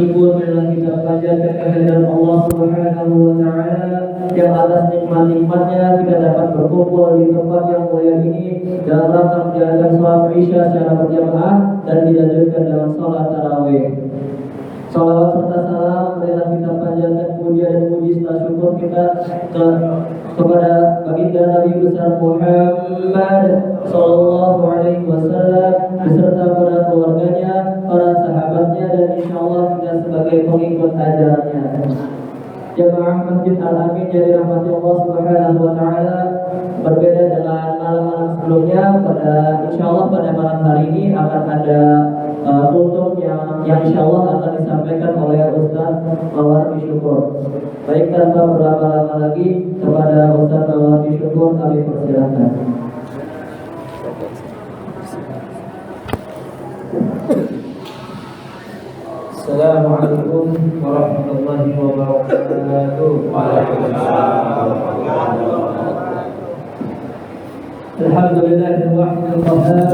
Syukur bila kita panjatkan kehadiran Allah Subhanahu wa Ta'ala yang atas nikmat-nikmatnya kita dapat berkumpul di tempat yang mulia ini dalam rangka menjalankan sholat Isya secara berjamaah dan dilanjutkan dengan sholat tarawih. Salawat serta salam marilah kita panjatkan puja dan puji serta syukur kita kepada baginda Nabi besar Muhammad sallallahu alaihi wasallam beserta para keluarganya, para sahabatnya, dan insyaallah kita sebagai pengikut ajarannya. Jamaah Masjid Al-Amin yang dirahmati Allah Subhanahu wa Ta'ala, berbeda dengan malam-malam sebelumnya, insyaallah pada malam hari ini akan ada tutup yang insyaallah akan disampaikan oleh Ustaz Mawardi Syukur. Baik, tanpa berlama-lama lagi, kepada Ustaz Mawardi Syukur kami persilahkan. Assalamualaikum warahmatullahi wabarakatuh. Alhamdulillahil wahidil qahhar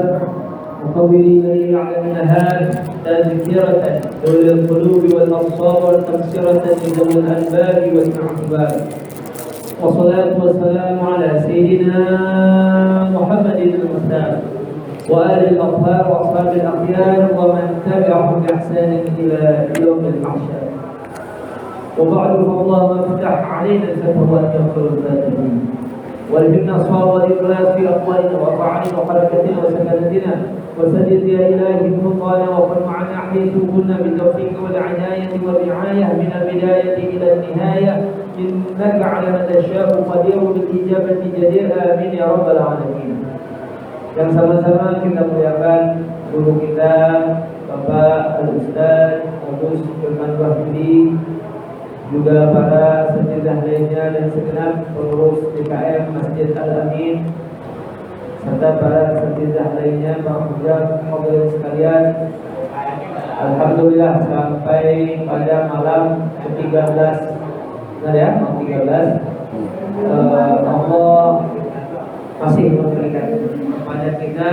مقوي الليل على النهار تذكرة لأولي القلوب والأبصار وتبصرة لذوي الألباب والاعتبار والصلاة والسلام على سيدنا محمد المختار وآل الأطهار وأصحاب الأخيار ومن تبعهم بإحسان إلى يوم المحشر. وبعد فالله افتح علينا الفتوات يغفر الفاتحين والجبن الصواب والإخلاص في أقوالنا وأفعالنا وحركتنا وسكنتنا وسدد يا إلهي خطانا وقل معنا حيث كنا بالتوفيق والعناية والرعاية من البداية إلى النهاية إنك على ما تشاء قدير بالإجابة جدير آمين يا رب العالمين. Yang sama-sama kita muliakan guru kita Bapak Al-Ustaz Agus Firman Wahyudi, juga para setidak lainnya dan segenap pengurus DKM Masjid Al-Amin, serta para setidak lainnya, para hadirin sekalian. Alhamdulillah sampai pada malam ke-13, benar ya, malam 13, Allah masih memberikan kepada kita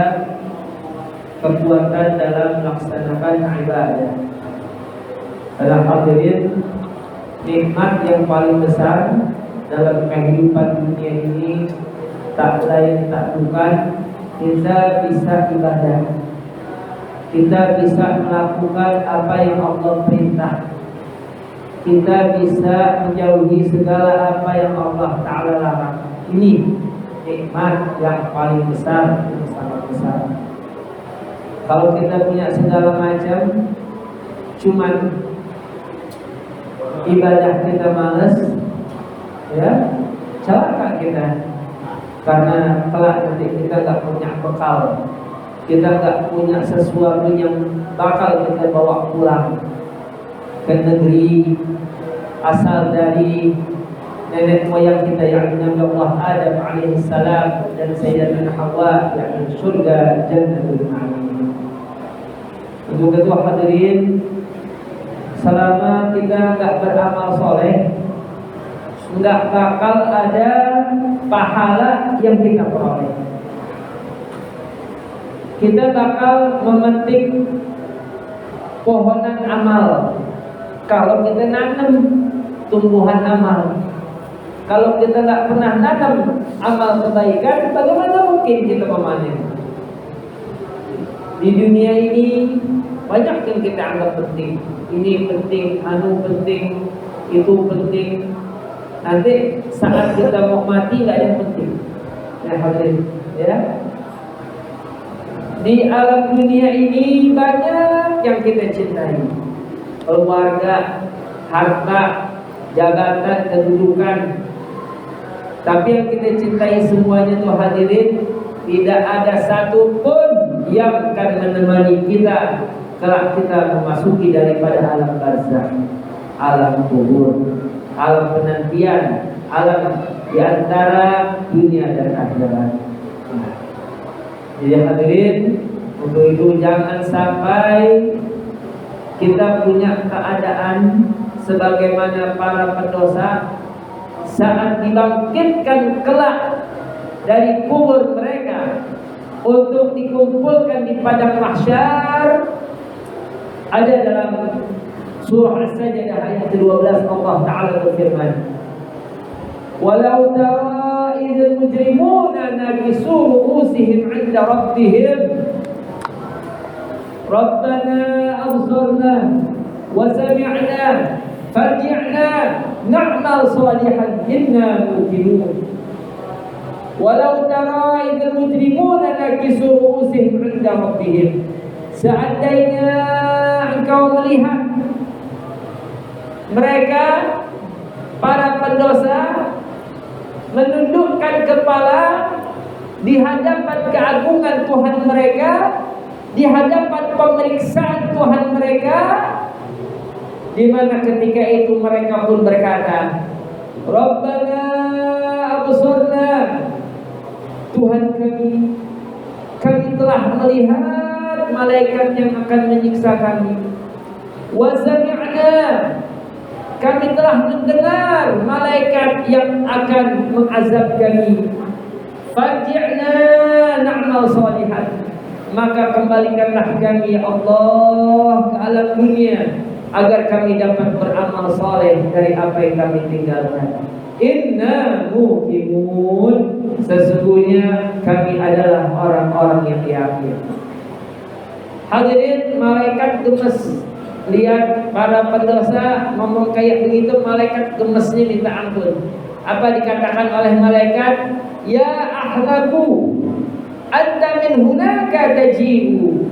kekuatan dalam melaksanakan ibadah. Karena hadirin, nikmat yang paling besar dalam kehidupan dunia ini tak lain tak bukan kita bisa ibadah, kita bisa melakukan apa yang Allah perintah, kita bisa menjauhi segala apa yang Allah Ta'ala larang. Ini nikmat yang paling besar, yang sangat besar. Kalau kita punya segala macam, cuman ibadah kita malas, ya celaka kita, karena kelak nanti kita nggak punya bekal, kita nggak punya sesuatu yang bakal kita bawa pulang ke negeri asal dari nenek moyang kita, yang Nabi Allah Adam alaihissalam dan Sayyidatina Hawa, yang surga Jannatul Ma'in. Untuk itu hadirin, selama kita nggak beramal soleh, nggak bakal ada pahala yang kita peroleh. Kita bakal memetik pohonan amal kalau kita nanam tumbuhan amal. Kalau kita nggak pernah nanam amal kebaikan, bagaimana mungkin kita memanen? Di dunia ini banyak yang kita anggap penting. Ini penting, anu penting, itu penting. Nanti saat kita mau mati nggak ada yang penting. Nah, hadirin, ya. Di alam dunia ini banyak yang kita cintai. Keluarga, harta, jabatan, kedudukan. Tapi yang kita cintai semuanya tuh hadirin, tidak ada satu pun yang akan menemani kita kelak kita memasuki daripada alam barzakh, alam kubur, alam penantian, alam di antara dunia dan akhirat. Jadi hadirin, untuk itu jangan sampai kita punya keadaan sebagaimana para pendosa saat dibangkitkan kelak dari kubur mereka untuk dikumpulkan di padang mahsyar. Ada dalam Surah As-Sajdah ayat 12 Allah Ta'ala berfirman, "Walau tara idzal mujrimuna nakisu ru'usihim 'inda rabbihim Rabbana absarna wa sami'na farji'na na'mal salihan inna muqinun." Walau tara idzal mujrimuna nakisu ru'usihim 'inda rabbihim, seandainya engkau melihat mereka para pendosa menundukkan kepala di hadapan keagungan Tuhan mereka, di hadapan pemeriksaan Tuhan mereka, di mana ketika itu mereka pun berkata, Rabbana absarna, Tuhan kami telah melihat malaikat yang akan menyiksa kami. Wa sami'na, kami telah mendengar malaikat yang akan mengazab kami. Farji'na na'mal salihan, maka kembalikanlah kami ya Allah ke alam dunia agar kami dapat beramal saleh dari apa yang kami tinggalkan. Inna muqimun, sesungguhnya kami adalah orang-orang yang yakin. Hadirin, malaikat gemes lihat para pendosa ngomong kayak begitu, malaikat gemesnya minta ampun. Apa dikatakan oleh malaikat? Ya ahlaku anta min hunaka tajibu.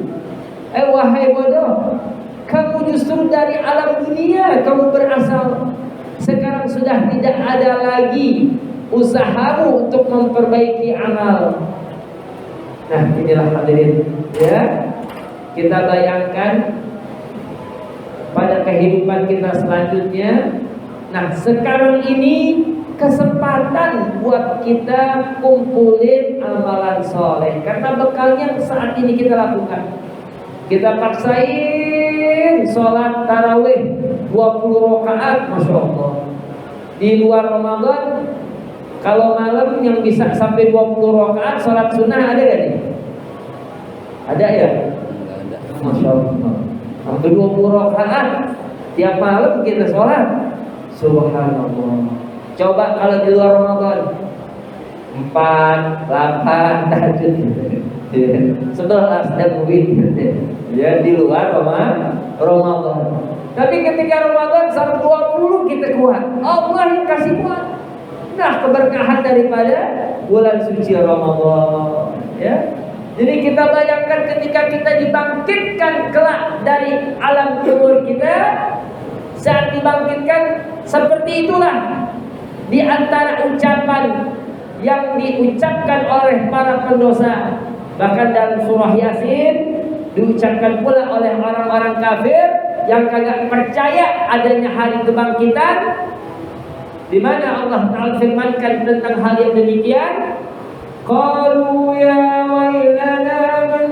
Wahai bodoh, kamu justru dari alam dunia kamu berasal. Sekarang sudah tidak ada lagi usahamu untuk memperbaiki amal. Nah, inilah hadirin, ya. Kita bayangkan pada kehidupan kita selanjutnya. Nah, sekarang ini kesempatan buat kita kumpulin amalan soleh, karena bekalnya saat ini kita lakukan. Kita paksain sholat tarawih 20 rakaat, Masya Allah. Di luar Ramadan, kalau malam yang bisa sampai 20 rakaat sholat sunnah ada gak nih? Ada ya? Masya Allah. Sampai 20 rakaat tiap malam kita sholat. Subhanallah. Coba kalau di luar Ramadan 4, 8, tahajud 11 dan witir, ya, di luar Ramadan. Tapi ketika Ramadan sampai 20 kita kuat, Allah yang kasih kuat. Nah, keberkahan daripada bulan suci Ramadan, ya. Jadi kita bayangkan ketika kita dibangkitkan kelak dari alam kubur kita, saat dibangkitkan seperti itulah di antara ucapan yang diucapkan oleh para pendosa. Bahkan dalam surah Yasin diucapkan pula oleh orang-orang kafir yang kagak percaya adanya hari kebangkitan, di mana Allah Ta'ala firmankan tentang hal yang demikian. Qalu ya wailana man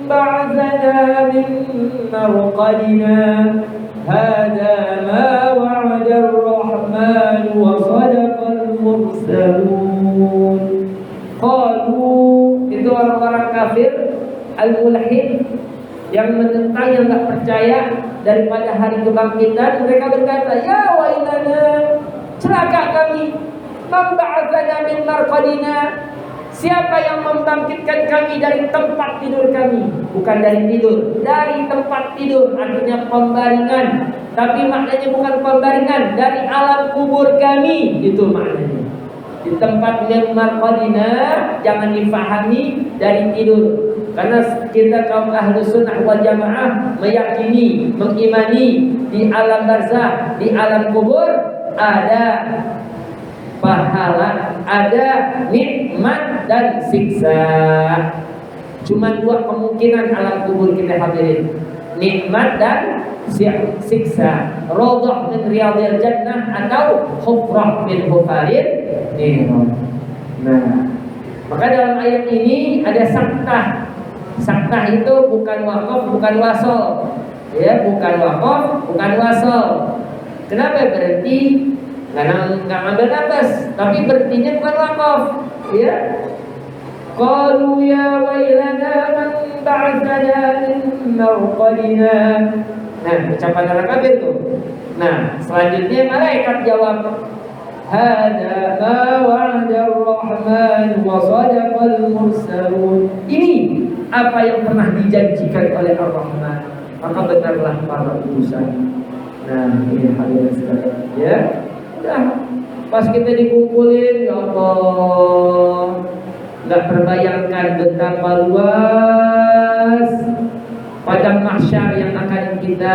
ba'athana min marqadina hadza ma wa'ada ar-rahman wa sadaqa al-mursalun. Qalu, itu orang-orang kafir al-mulhid yang menentang, yang tak percaya daripada hari kebangkitan. Mereka berkata, ya wailana, celaka kami, man ba'athana min marqadina, siapa yang membangkitkan kami dari tempat tidur kami? Bukan dari tidur, dari tempat tidur, artinya pembaringan. Tapi maknanya bukan pembaringan, dari alam kubur kami, itu maknanya. Di tempat min marqadina jangan difahami dari tidur, karena kita kaum Ahlus Sunnah wal Jamaah meyakini, mengimani di alam barzakh, di alam kubur ada pahala, ada nikmat dan siksa. Cuma dua kemungkinan alam kubur kita hadirin, nikmat dan siksa. Rawdah min riyadil jannah atau hufrah min hufarir niran. Nah, maka dalam ayat ini ada saktah. Saktah itu bukan wakaf, bukan wasol, ya, bukan wakaf, bukan wasol. Kenapa berhenti? Karena nggak ambil nafas, tapi berhentinya bukan wakaf, ya. Qalu ya wailana man ba'athana min marqadina Nah, ucapan orang kafir tuh. Nah, selanjutnya malaikat jawab, hada ma wa'ada ar-rahman wa sadaqal mursalun. Ini apa yang pernah dijanjikan oleh Ar-Rahman, maka benarlah para utusan. Nah, ini hadirin sekalian, ya. Udah, pas kita dikumpulin, ya Allah, nggak terbayangkan betapa luas padang mahsyar yang akan kita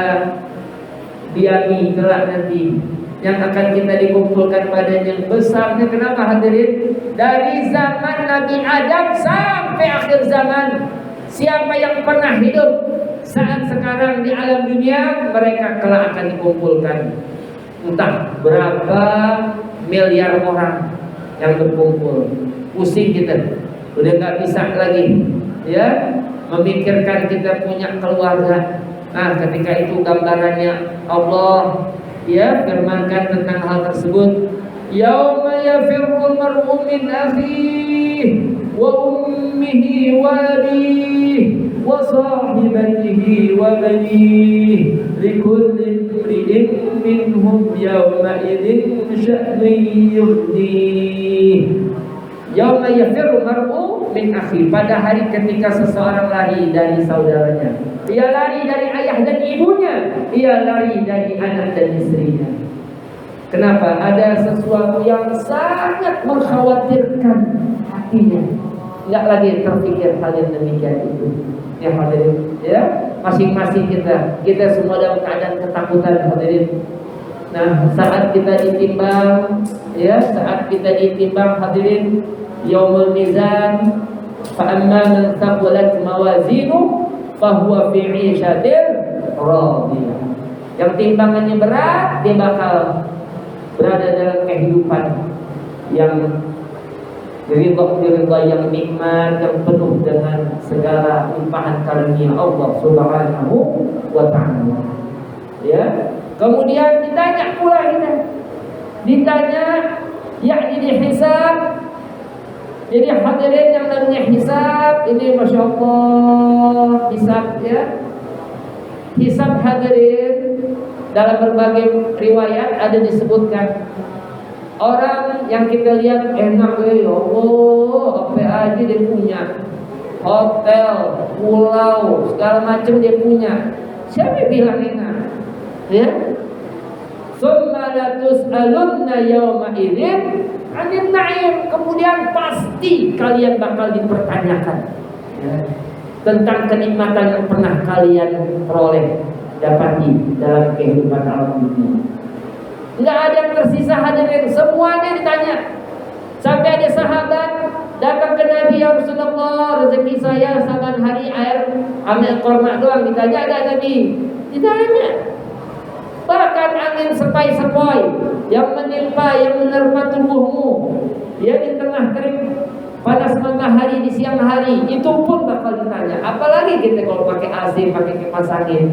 diami kelak nanti, yang akan kita dikumpulkan padanya. Besarnya kenapa hadirin? Dari zaman Nabi Adam sampai akhir zaman, siapa yang pernah hidup saat sekarang di alam dunia, mereka kelak akan dikumpulkan. Entah berapa miliar orang yang berkumpul. Pusing kita, udah nggak bisa lagi, ya, memikirkan kita punya keluarga. Nah, ketika itu gambarannya Allah, ya, firmankan tentang hal tersebut. Yauma yafirrul mar'u min akhihi wa ummihi wa abihi wa sahibatihi wa banihi likulli imri'in minhum yawma idzin sya'nun yughnihi. Yauma yafirrul mar'u min akhihi, pada hari ketika seseorang lari dari saudaranya. Dia lari dari ayah dan ibunya, dia lari dari anak dan istrinya. Kenapa? Ada sesuatu yang sangat mengkhawatirkan hatinya. Nggak lagi terpikir hal yang demikian itu. Ya hadirin, ya, masing-masing kita semua dalam keadaan ketakutan hadirin. Nah, saat kita ditimbang, ya, saat kita ditimbang hadirin, yaumul mizan, fa amma man thaqulat mawazinu fahuwa fi 'ishatin radiyah. Yang timbangannya berat, dia bakal berada dalam kehidupan yang ridha yang nikmat, yang penuh dengan segala limpahan karunia Allah Subhanahu wa ta'ala. Ya. Kemudian ditanya pula kita. Ditanya, yakni dihisab. Jadi hadirin yang namanya hisab ini, masya Allah, hisab, ya. Hisab hadirin dalam berbagai riwayat ada disebutkan orang yang kita lihat enak, ya Allah, apa aja dia punya, hotel, pulau, segala macam dia punya. Siapa yang bilang enak? Ya. Summa la tus'alunna yawma idzin 'anil na'im. Kemudian pasti kalian bakal dipertanyakan, ya, tentang kenikmatan yang pernah kalian peroleh, dapati dalam kehidupan alam dunia. Enggak ada yang tersisa hadirin, semuanya ditanya. Sampai ada sahabat datang ke Nabi, ya Rasulullah, rezeki saya saban hari air ambil korma doang. Ditanya, ada Nabi? Ditanya. Bahkan angin sepoi-sepoi yang menimpa, yang menerpa tubuhmu, ya, di tengah terik panas matahari di siang hari, itu pun bakal ditanya. Apalagi kita kalau pakai AC, pakai kipas angin.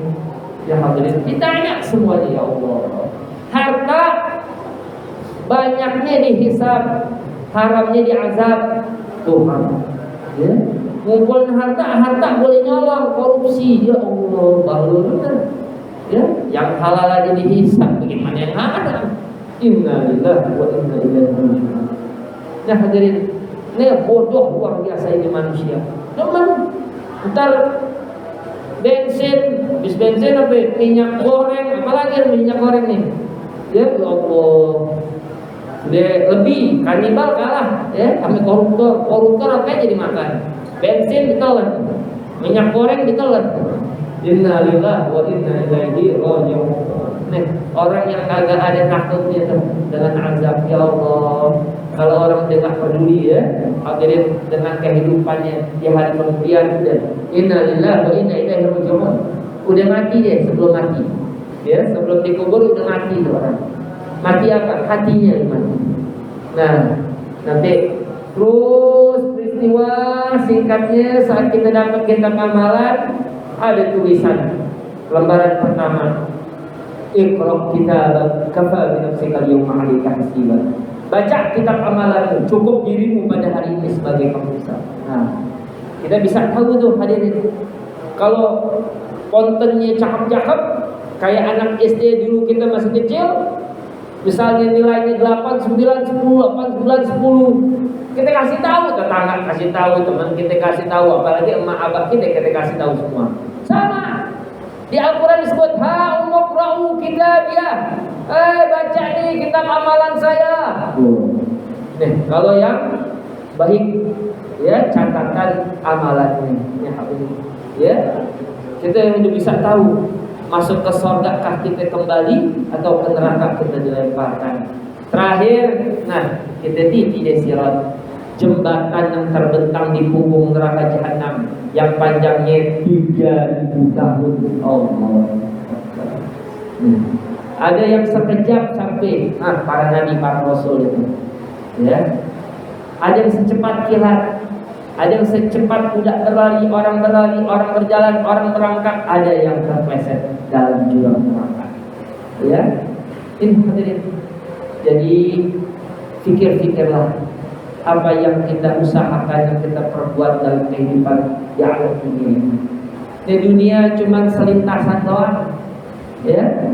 Ya hadirin, ditanya semuanya, ya Allah. Harta banyaknya dihisab, haramnya diazab Tuhan. Ya. Ngumpulin harta boleh nyolong, korupsi, ya Allah, baru benar. Ya, yang halal aja dihisab, bagaimana yang haram? Inna lillahi wa inna ilaihi raji'un. Nah hadirin, ini bodoh luar biasa ini manusia. Teman, ntar bensin, bis bensin apa? Minyak goreng, apalagi minyak goreng nih? Ya Allah, udah lebih kanibal kalah, ya, kami koruptor apa aja dimakan? Bensin ditelan, minyak goreng ditelan. Inna lillahi wa inna ilaihi raji'un. Nih, orang yang kagak ada takutnya dengan azab, ya Allah. Kalau orang tidak peduli, ya, hadirin, dengan kehidupannya di hari kemudian, udah inna lillahi wa inna ilaihi raji'un. Udah mati deh sebelum mati. Ya, sebelum dikubur udah mati tuh orang. Mati apa? Hatinya mati. Nah, nanti terus peristiwa singkatnya saat kita dapat kitab amalan, ada tulisan lembaran pertama, Iqra kitabak kafa bi nafsika al-yawma 'alaika hasiba. Baca kitab amalan, cukup dirimu pada hari ini sebagai pemeriksaan. Nah, kita bisa tahu tuh hadirin, kalau kontennya cakep-cakep, Kayak anak SD dulu kita masih kecil, misalnya nilainya 8, 9, 10, 8, 9, 10, kita kasih tahu, tetangga kasih tahu, teman kita kasih tahu, apalagi emak abah kita kasih tahu semua. Sama. Di Al-Quran disebut ha umqra'u kitabiyah. Baca nih kitab amalan saya. Nih, kalau yang baik ya catatan amalannya. Ya. Kita yang udah bisa tahu masuk ke surga kah kita kembali atau ke neraka kita dilemparkan. Terakhir, nah kita di sirat, jembatan yang terbentang di punggung neraka jahanam yang panjangnya 3000 tahun. Allah. Ada yang sekejap sampai para nabi, para rasul itu. Ya. Ada yang secepat kilat, ada yang secepat budak berlari, orang berjalan, orang merangkak, ada yang terpleset dalam jurang neraka. Ya. Ini hadirin. Jadi fikir-fikirlah apa yang kita usahakan, yang kita perbuat dalam kehidupan di alam ini. Di dunia cuma selintasan doang. Ya.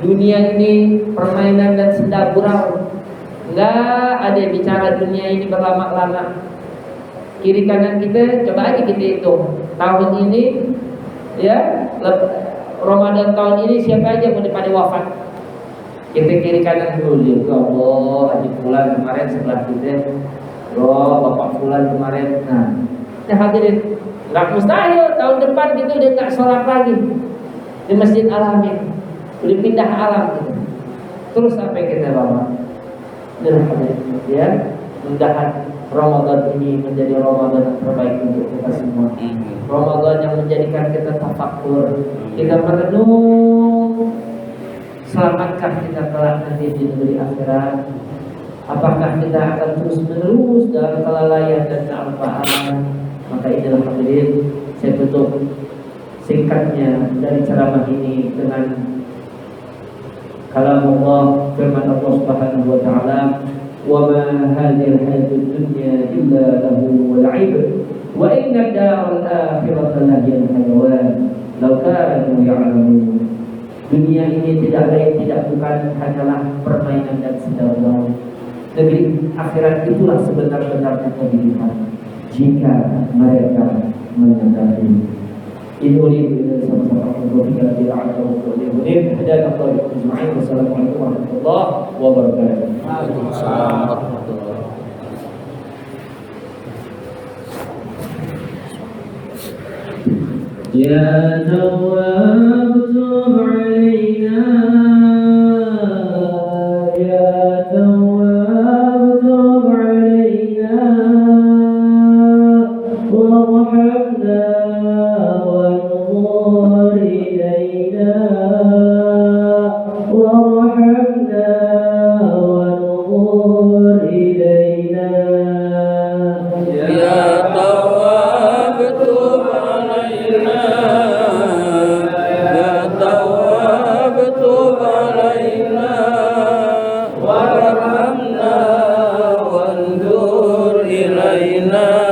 Dunia ini permainan dan senda gurau. Enggak ada yang bicara dunia ini berlama-lama. Kiri kanan kita, coba aja kita hitung. Tahun ini, ya, Ramadan tahun ini siapa aja yang pada wafat? Kita kiri kanan dulu. Ya Allah, Haji Fulan kemarin sebelah kita. Oh, Bapak Fulan kemarin. Nah, hadirin, nggak mustahil tahun depan kita udah nggak sholat lagi di Masjid Al-Amin, udah pindah alam gitu. Terus apa yang kita bawa? Ya, mudah-mudahan Ramadan ini menjadi Ramadan yang terbaik untuk kita semua. Ramadan yang menjadikan kita tafakkur, kita merenung, selamatkah kita kelak nanti di negeri akhirat? Apakah kita akan terus menerus dalam kelalaian dan kealpaan? Maka inilah hadirin, saya tutup singkatnya dari ceramah ini dengan kalam Allah, firman Allah Subhanahu wa taala, "Wa ma hadhihi al-hayatud dunya illa lahu wa la'ib, wa inna ad-daral akhirata lahiyal hayawan, law kanu ya'lamun." Dunia ini tidak lain tidak bukan hanyalah permainan dan senda gurau. Negeri akhirat itulah sebenar-benarnya kehidupan jika mereka menyadari. Ini sama-sama berpikir tidak ada yang hadana Allah ajma'in. Wassalamualaikum warahmatullahi wabarakatuh. Waalaikumsalam warahmatullahi wabarakatuh. Ya Tawwab tub 'alaina, ya Tawwab tub 'alaina warhamna وانظر إلينا